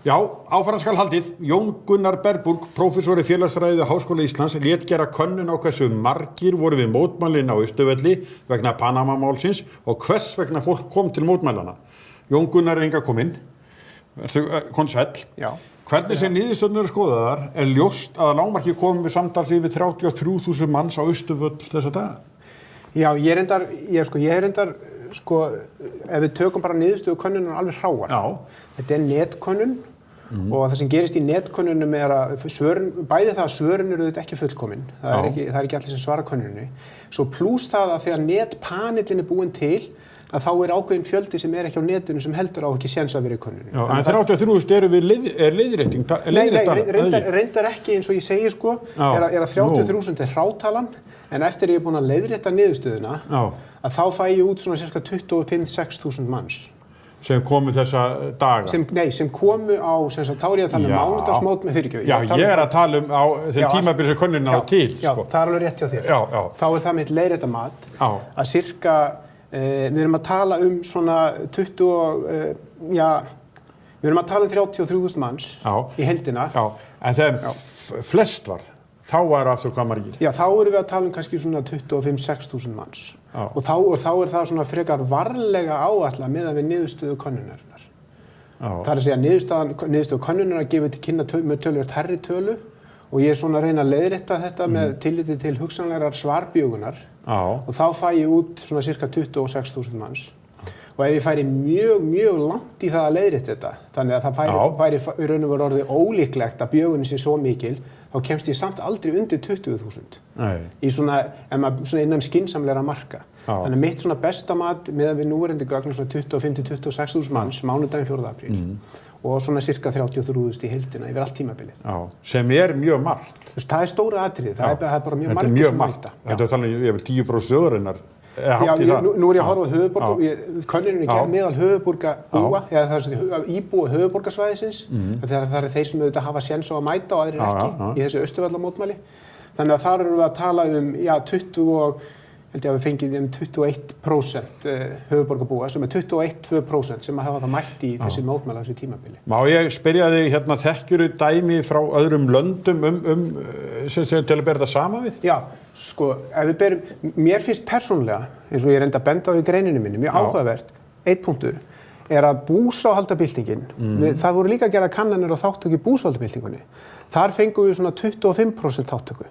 Já, áfram skal haldið. Jón Gunnar Berburg, prófessor í félagsfræði við Háskóla Íslands, lét gera könnun á hversu margir voru við mótmælin á Austurvelli vegna Panama-málsins og hvers vegna fólk kom til mótmælana. Jón Gunnar enga kominn. Kon sæll. Já. Hvernig sem niðurstöðnir skoðaðar ljóst að lágmarki komum við samtals yfir 33.000 manns á Austurvöll þessa daga? Já, ég reyndar, ef við tökum bara niðurstöðu könnunar alveg hráar. Já. Þetta netkönnun og það sem gerist í netkönnunum að bæði það að svörin eru þetta ekki fullkomin. Það er ekki allir sem svara könnunni. Svo pluss það að þegar netpanelin er búin til, að þá er ákveðin fjöldi sem er ekki á netinu sem heldur á ekki séns að vera í könnunni. Já, en 33.000 eru við leiðrétting? Reyndar ekki eins og ég segi er að 33.000 er hrátalan, en eftir ég er búin að leiðrétta niðurstöðuna, að þá fæ ég út svona cirka 25-6.000 manns. Sem komu þessa daga? Sem komu á, þá er ég að tala um mánudagsmót með fyrirgjöf. Já, ég er að tala um á þeim tímabil sem könnunin á til. Já, það er alveg rétt hjá þér. Já. Þá er það mitt leiðrétta mat, að cirka við erum að tala um svona 33.000 manns í heildina. Já, en þegar flest var, þá var aftur hvað margir? Já, þá erum við að tala um kannski svona 25-6.000 manns. Og þá er það svona frekar varlega áætlað miðað við niðurstöðu könnunarinnar. Það er að segja niðurstöðu könnunarinnar gefið til kynna með töluvert hærri tölu og ég er svona að reyna að leiðrétta þetta með tilliti til hugsanlegar svarbjögunar. Og þá fæ ég út svona cirka 26.000 manns. Og ef ég færi mjög langt í það að leiðrétta þetta, þannig að það færi í raun og veru orðið ólíklegt að bjögunin sé svo mikil, þá kemst ég samt aldrei undir 20.000. Í svona innan skynsamlegra marka. Þannig að mitt svona besta mat með að við núverandi gögnum svona 25-26.000 manns, mánudaginn 4. apríl. Og svona cirka 33.000 í heildina yfir allt tímabilið. Já, sem er mjög margt. Það er stóra atriði, það er bara mjög margt sem mæta. Þetta er talað yfir 10% þjóðarinnar. Já, nú er ég að horfa á höfuðborg, könnunin er gerð meðal höfuðborgarbúa, eða það er íbúa höfuðborgarsvæðisins, það er þeir sem auðvitað hafa séns á að mæta og aðrir ekki í þessu Austurvallamótmæli. Þannig að þar erum við að tala um, held ég að við fengið 21% höfuðborgarbúa, sem er 21-2% sem hafa það mætt í þessi mótmæli á þessu tímabili. Má ég spyrja þig, þekkjuru dæmi frá öðrum löndum til að bera þetta sama við? Já, ef við berum, mér finnst persónulega, eins og ég reyndi að benda á í greininu minni, mjög áhugavert, einn punktur, er að búsáhaldabyltingin, það voru líka gerða kannanir á þáttöku í búsáhaldabyltingunni. Þar fengum við svona 25% þáttöku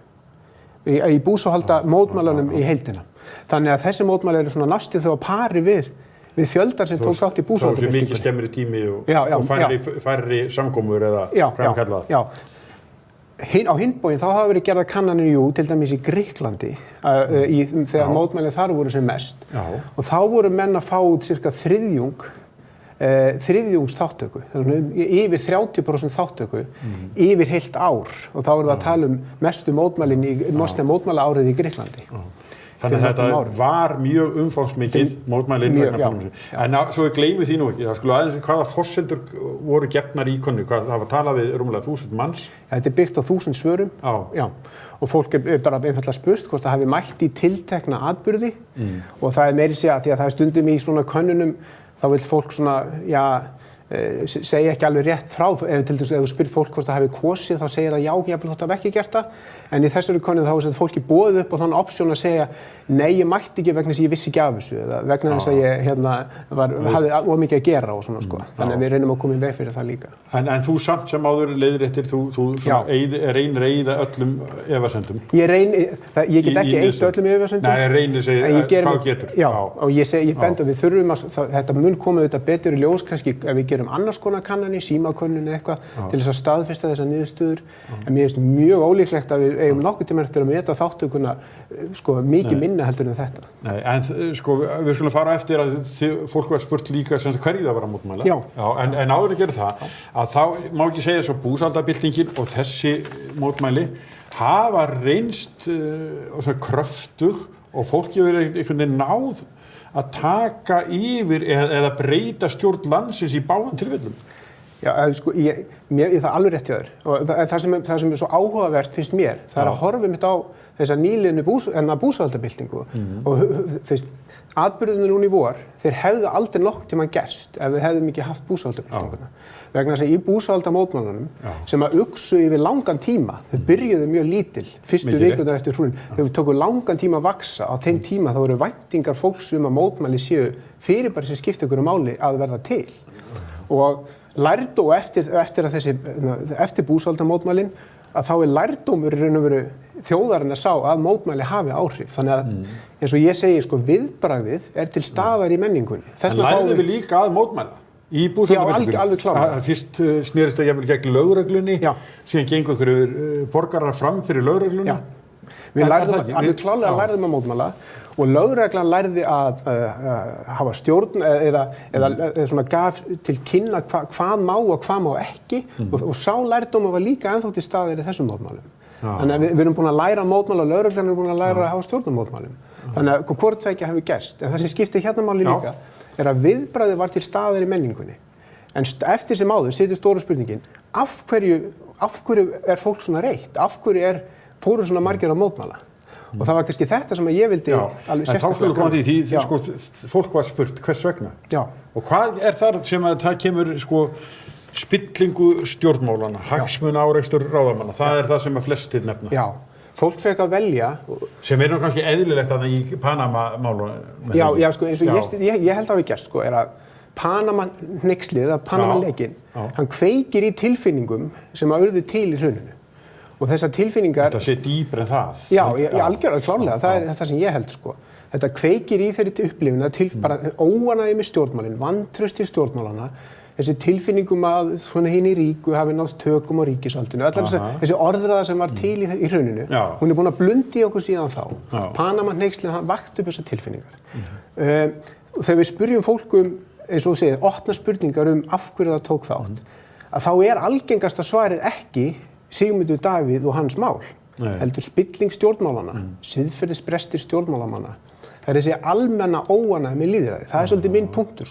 í búsáhaldamótmælunum í heildina. Þannig að þessi mótmæli eru svona næstum þó að pari við fjöldar sem tók þátt í búsáhaldabyltingunni. Svo mikið skemmri tími og færri samkomur eða hvað við kalla það. Já. Á hinn bóginn þá hafa verið gerða kannanir til dæmis í Grikklandi þegar mótmælin þar voru sem mest. Og þá voru menn að fá út cirka þriðjungs þáttöku, yfir 30% þáttöku yfir heilt ár og þá erum við að tala um mestu mótmæla árið í Grikklandi. Þannig að þetta var mjög umfangsmikið mótmælin vegna Panama. En svo við gleymum því nú ekki, það skulle aðeins hvaða forsendur voru gefnar í könnu, það var talað við rúmlega 1000 manns. Þetta er byggt á 1000 svörum. Já. Og fólk er bara einfaldlega spurt hvort það hafi mætt í tiltekna atburði og það er meiri segja því að það er stundum í svona könnunum þá vil fólk segja ekki alveg rétt frá, ef þú spyrir fólk hvort það hafi kosið þá segir það já, ég þótt að hafa ekki gert það, en í þessari könnun þá er fólki boðið upp á þann option að segja nei, ég mætti ekki vegna þess að ég vissi ekki af þessu eða vegna þess að ég hafði of mikið að gera og svona þannig að við reynum að koma í veg fyrir það líka. En þú samt sem áður leiðréttir, þú reynir að eyða öllum efasemdum? Ég get ekki eytt öllum efasemdum. Nei, reynir segja hvað getur. Já, og ég benda við þurfum að þetta mun koma auðvitað betur í ljós kannski ef við gerum annars konar kannanir, símakönnun eða eitthvað til þess að staðfesta þessar niðurstöður. En mér finnst mjög ólíklegt að við eigum nokkuð tíma eftir að meta þáttökuna mikið minna heldur en þetta. Nei, en við skulum fara eftir að fólk var spurt líka hverju það var að mótmæla. Já. En áður að gera það, að þá má ekki segja svo búsaldabyltingin og þessi mótmæli hafa reynst kröftug og fólki verið einhvern veginn náð að taka yfir eða breyta stjórn landsins í báðum tilfellum? Já, ég það alveg rétt hjá þér. Og það sem er svo áhugavert finnst mér, það er að horfa mitt á þessa nýliðnu búsáhaldabyltingu og atburðirnir núna í vor, þeir hefðu aldrei nokkuð tíma gerst ef við hefðum ekki haft búsáhaldabyltinguna. Vegna þess að í búsáhaldamótmælunum sem að uxu yfir langan tíma, þau byrjuðu mjög lítil, fyrstu vikurnar eftir hrun, þau tóku langan tíma að vaxa, á þeim tíma þá voru væntingar fólks að mótmæli séu fyrirbæri sem skipta ykkur máli að verða til. Og lærdóm eftir búsáhaldamótmælin, að þá lærdómur í raun og veru þjóðarinnar sá að mótmæli hafi áhrif. Þannig að eins og ég segi, viðbragðið til staðar í menningunni. En lærðu við líka að mótmæla í búsáhaldabyltingunni? Já, alveg klárlega. Fyrst snerist það jafnvel gegn lögreglunni, síðan gengu ykkur borgarar fram fyrir lögreglunni. Já, við lærðum alveg klárlega lærðum að mótmæla og lögreglan lærði að hafa stjórn eða svona gaf til kynna hvað má og hvað má ekki og sá lærdómur var líka ennþá til staðar í þessum mótmælum. Þannig að við erum búin að læra að mótmæla og lögreglan er búin að læra að hafa stjórn á mótmælum. Þannig að hvort tveggja hefur gerst. En það sem skiptir hérna máli líka að viðbragðið var til staðar í menningunni. En eftir sem áður situr stóra spurningin, af hverju fólk svona reitt? Af hverju fóru svona margir að mótmæla? Og það var kannski þetta sem ég vildi alveg sérstaklega. En þá skulum koma því fólk var spurt hvers vegna. Já. Og hvað þar sem að það kemur spillingu stjórnmálana, hagsmunaárekstur ráðamanna, það það sem að flestir nefna. Já, fólk fekk að velja. Sem nú kannski eðlilegt að það í Panama-málunum. Já, eins og ég held að við gerst, að Panama-hneykslið, Panama-lekinn, hann kveikir í tilfinningum sem að urðu til í hruninu. Og þessar tilfinningar... Þetta sé dýpra en það. Já, algjörlega klárlega, það það sem ég held, Þetta kveikir í þeirri upplifun bara óánægju með stjórnmálin, vantraust til stjórnmálana, þessi tilfinningum að hinir ríku hafi náð tökum á ríkisvaldinu, þessi orðræða sem var til í hruninu, hún búin að blundi í okkur síðan þá. Panama-hneykslið, hann vakti upp þessar tilfinningar. Þegar við spyrjum fólkum, eins og þú segir, opna spurningar af hverju það tók þátt, að þá algengasta svarið ekki Sigmundur Davíð og hans mál, heldur spilling stjórnmálanna, siðferðisbrestir stjórnmálamanna. Það þessi almenna óánægja með lýðræði. Það svolítið minn punktur,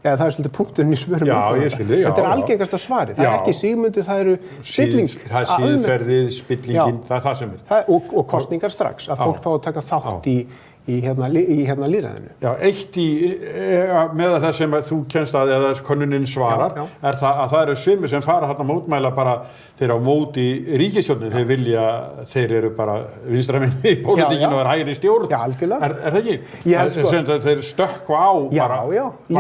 Eða það svolítið punkturinn í svörum. Já, ég skil þig, já. Þetta algengasta svarið. Það ekki Sigmundur, það spilling. Það siðferðið, spillingin, það sem Og kosningar strax, að fólk fá að taka þátt í lýðræðinu. Já, eitt með það sem þú kennst að eða könnunin svarar, það að það eru sumir sem fara þarna mótmæla bara þeir á móti ríkisstjórnin, þeir eru bara vinstramenn í pólitíkinu og hægri stjórn. Já, algjörlega. Það ekki? Þeir stökkva á bara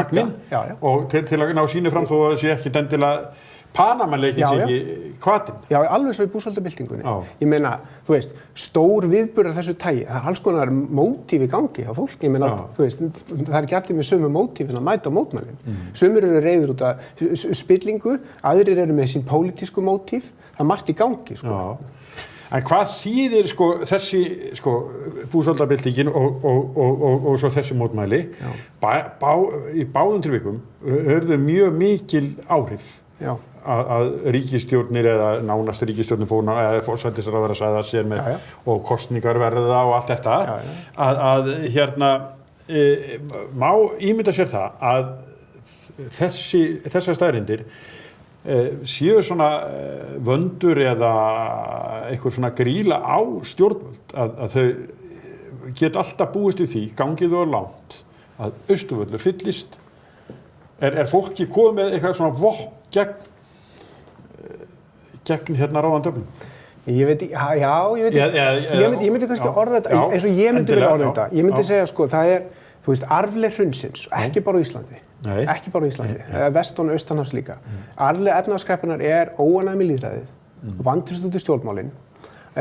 vagnin og til að ná sínu fram þó að það sé ekki endilega Panama-leikinn sé ekki hvatinn. Já, alveg svo í búsáhaldabyltingunni. Ég meina, þú veist, stór viðburður af þessu tagi, það alls konar mótíf í gangi á fólk. Ég meina, þú veist, það ekki allir með sömu mótífin að mæta á mótmælin. Sumir eru reiður út af spillingu, aðrir eru með sín pólitísku mótíf. Það margt í gangi, En hvað þýðir þessi búsáhaldabyltingin og svo þessi mótmæli? Í báðum tilvikum urðu mjög mikil áhrif. Að ríkisstjórnir eða nánast ríkisstjórnir eða forsætisráðherra sagði það sér með og kosningar verða og allt þetta að má ímynda sér það að þessar staðreyndir séu svona vöndur eða eitthvað svona gríla á stjórnvöld að þau get alltaf búist í því, gangið og langt að Austurvöllur fyllist. Fólki komið með eitthvað svona vopn gegn ráðan döflum? Ég veit kannski orða þetta, eins og ég myndi vilja orða þetta. Ég myndi segja, það þú veist, arfleið hrunsins, ekki bara á Íslandi. Ekki bara á Íslandi, vestan og austanhafs líka. Arfleið efnahagskreppunnar óánægja með lýðræðið, vantraust út í stjórnmálin.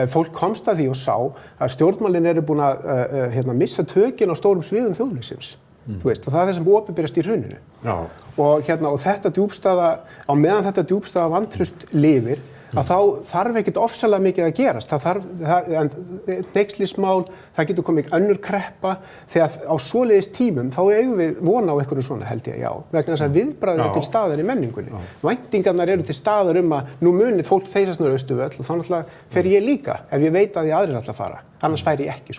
Fólk komst að því og sá að stjórnmálin eru búin að missa tökin á stórum sviðum þjóðlífsins. Þú veist, og það sem opinberast í hruninu. Og þetta djúpstæða, á meðan þetta djúpstæða vantraust lifir, að þá þarf ekkert ofsalega mikið að gerast. Hneykslismál, það getur komið önnur kreppa, þegar á svoleiðis tímum þá eigum við vona á einhverju svona, held ég, vegna þess að viðbragðið til staðar í menningunni. Væntingarnar eru til staðar að nú munið fólk þeysast á Austurvöll og þá náttúrulega fer ég líka, ef ég veit að ég aðrir ætla að fara, annars færi ég ekki,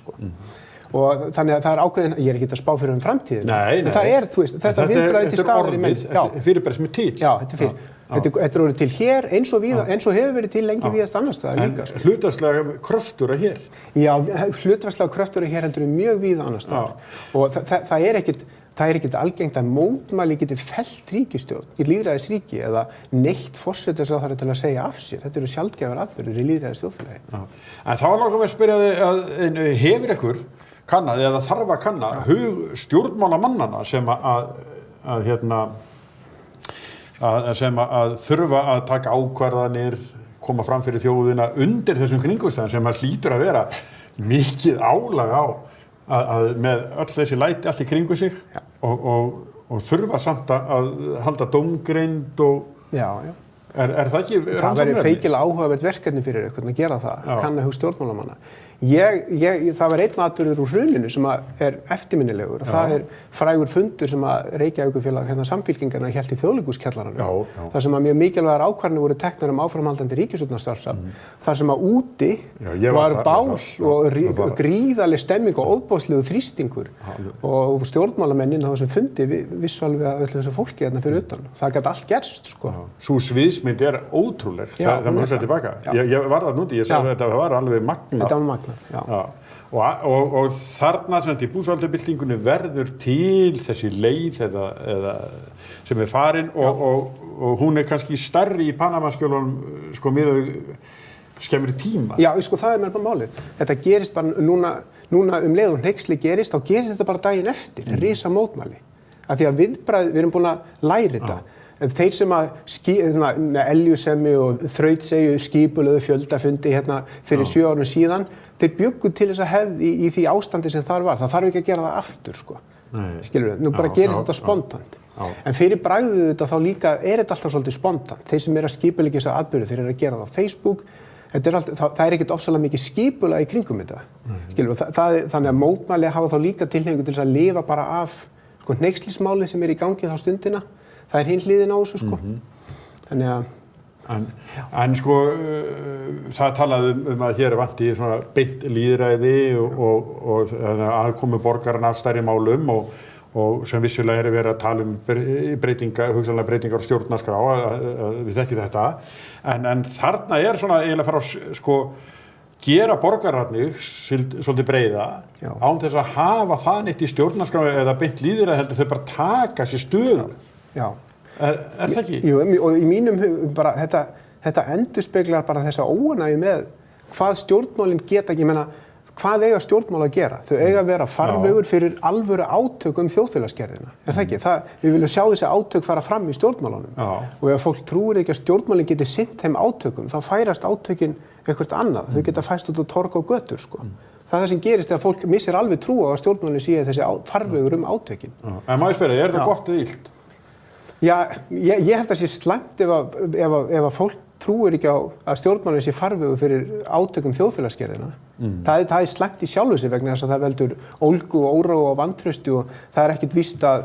Og þannig að það ákveðin, ég ekki að spá fyrir framtíðina. Nei. Það þú veist, þetta viðbragðið til staðar í menn. Þetta er fyrirbæri sem er til. Já, þetta fyrir. Þetta orðið til hér eins og hefur verið til lengi víðast annars staðar líka. En hlutfallslega kröftugri hér? Já, hlutfallslega kröftugri hér heldur mjög víða annars staðar. Og það er ekkert algengt að mótmæli geti fellt ríkisstjórn í lýðræðisríki eða neitt forsætisráðherra til að segja af sér. Þetta eru sjaldgæfar aðferðir í lýðræðisþjóðfélagi. En þá langar við að spyrja þig hefur ykkur kannað eða þarf að kanna hug stjórnmálamannana sem að þurfa að taka ákvarðanir, koma fram fyrir þjóðina undir þessum kringumstæðum sem að hlýtur að vera mikið álag á að með öll þessi læti allt í kringu sig og þurfa samt að halda dómgreind og já. Er það ekki rannsóknarefni? Það verður feikilega áhugavert verkefni fyrir ykkur að gera það, að kanna hug stjórnmálamanna. Það var einn atburður úr hruninu sem er eftirminnilegur og það er frægur fundur sem að Reykjavíkurfélag Samfylkingarnar hélt í Þjóðleikhúskjallaranum. Það sem að mjög mikilvægar ákvarðanir voru teknar áframhaldandi ríkisstjórnarstarfsemi. Það sem að úti var bál og gríðarleg stemming og ofboðslegur þrýstingur og stjórnmálamennin á þessum fundi vissu alveg að öllu þessu fólki þarna fyrir utan. Það gat allt gerst, sko. Sú sviðsmynd er ótrúleg. Það má segja tilbaka. Ég var það núti, ég sagði að þetta var alveg magnað. Og þarna í búsáhaldabyltingunni verður til þessi leið eða sem er farin og hún er kannski stærri í Panamaskjölunum miðað við skemmri tíma. Já, það er bara málið. Þetta gerist bara núna leið og hneyksli gerist, þá gerist þetta bara daginn eftir, risa mótmæli. Af því að við erum búin að læra þetta. En þeir sem með eljusemi og þrautsegju skipulögðu fjöldafundi fyrir 7 árum síðan, þeir bjuggu til þess að hefð í því ástandi sem þar var. Það þarf ekki að gera það aftur, sko. Skilur við, nú bara gerist þetta spontant. En fyrir bragðið þetta þá líka þetta alltaf svolítið spontant. Þeir sem að skipuleggja þessa atburði, þeir að gera það á Facebook. Það ekkert ofsalega mikið skipulag í kringum þetta. Skilur við, þannig að mótmæli hafa þá líka tilhneigingu til þess að lifa bara af hneykslismálið sem í gangi þá stundina. Það hinn hliðin á þessu, sko. Þannig að... En það talaði að hér vanti svona beint lýðræði og aðkomu borgarana af stærri málum og sem vissulega verið að tala hugsanlega breytingar á stjórnarskrá, við þekkjum þetta. En þarna svona eiginlega fara að gera borgararnir svolítið breiða án þess að hafa það neitt í stjórnarskrá eða beint lýðræði heldur þau bara taka sér stöðu. Já. Er það ekki? Jú, og í mínum bara þetta endurspeglar bara þessa óánægju með hvað stjórnmálin geta ekki, hvað eiga stjórnmál að gera? Þau eiga að vera farvegur fyrir alvöru átök þjóðfélagsgerðina. Er það ekki? Við viljum sjá þessi átök fara fram í stjórnmálunum. Og ef fólk trúir ekki að stjórnmálin geti sinnt þeim átökum, þá færast átökin eitthvað annað. Þau geta fæst út á torg og götur, sko. Það er það sem gerist þegar fólk missir alveg trú á að stjórnmálin sé þessi farvegur átökin. En má ég spyrja, er þetta gott eða illt? Já, ég held að sé slæmt ef fólk trúir ekki á að stjórnmálin sé farvegur fyrir átökum þjóðfélagsgerðina. Það er slæmt í sjálfu sig vegna þess að það veldur ólgu og óróa og vantrausti og það er ekkert víst að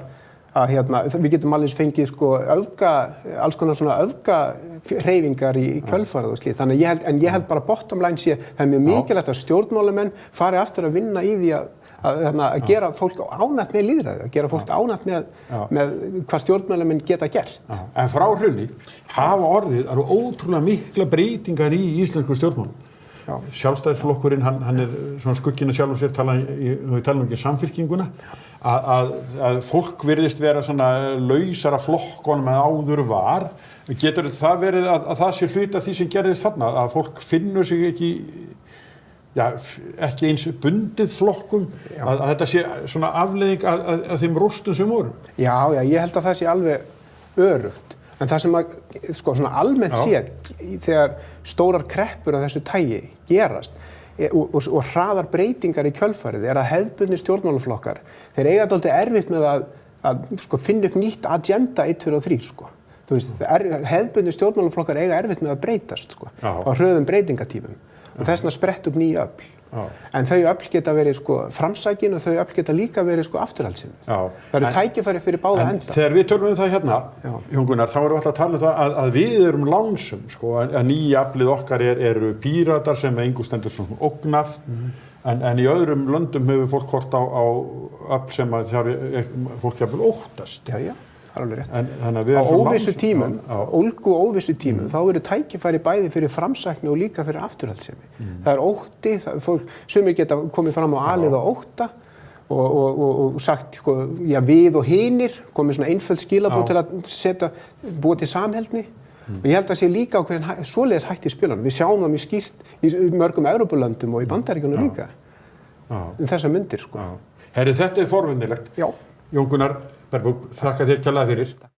við getum alveg fengið alls konar svona öfgahreyfingar í kjölfarið og slíkt. Þannig ég held bara bottom line sé það er mjög mikilvægt að stjórnmálamenn fari aftur að vinna í því að gera fólk ánægt með lýðræði, að gera fólk ánægt með hvað stjórnmálamenn geta gert. En frá hruni hafa orðið alveg ótrúlega mikla breytingar í íslensku stjórnmálum. Sjálfstæðisflokkurinn, hann er svona skugginn af sjálfum sér, við talum ekki Samfylkinguna, að fólk virðist vera svona lausara flokkunum en áður var. Getur það verið að það sé hluti af því sem gerðist þarna, að fólk finnur sig ekki eins bundið flokkum, að þetta sé svona afleiðing að þeim rústum sem voru? Já, ég held að það sé alveg örugt. En það sem svona almennt séð, þegar stórar kreppur af þessu tagi gerast og hraðar breytingar í kjölfarið er að hefðbundnir stjórnmálaflokkar, þeir eiga dálítið erfitt með að finna upp nýtt agenda 1, 2 og 3, sko. Þú veist, hefðbundnir stjórnmálaflokkar eiga erfitt með að breytast, sko, á hröðum breytingatímum. Og þess vegna sprett upp ný öfl. En þau öfl geta verið framsækin og þau öfl geta líka verið afturhaldssemi. Það eru tækifæri fyrir báða enda. Þegar við tölum það hérna, Jón Gunnar, þá erum við alltaf að tala það að við erum lánsum, að nýja aflið okkar eru Píratar sem engu stendur svona ógnaf, en í öðrum löndum hefur fólk hort á öfl sem fólk jafnvel óttast. það er alveg rétt. Þannig að við á óvissu tímum, ólgu og óvissu tímum, þá eru tækifæri bæði fyrir framsækni og líka fyrir afturhaldssemi. Það er ótti, sumir geta komið fram á alið á ótta og sagt, sko, já, við og hinir, komið svona einföld skilaboð til að búa til samheldni. Og ég held að sé líka ákveðin svoleiðis hætti í spilunum. Við sjáum það mjög skýrt í mörgum Evrópulöndum og í Bandaríkjunum líka. Þessar myndir, sko. Herri, þetta er forvitnilegt. Já. Jón Gunnar Berbuk, þakka þér kærlega fyrir.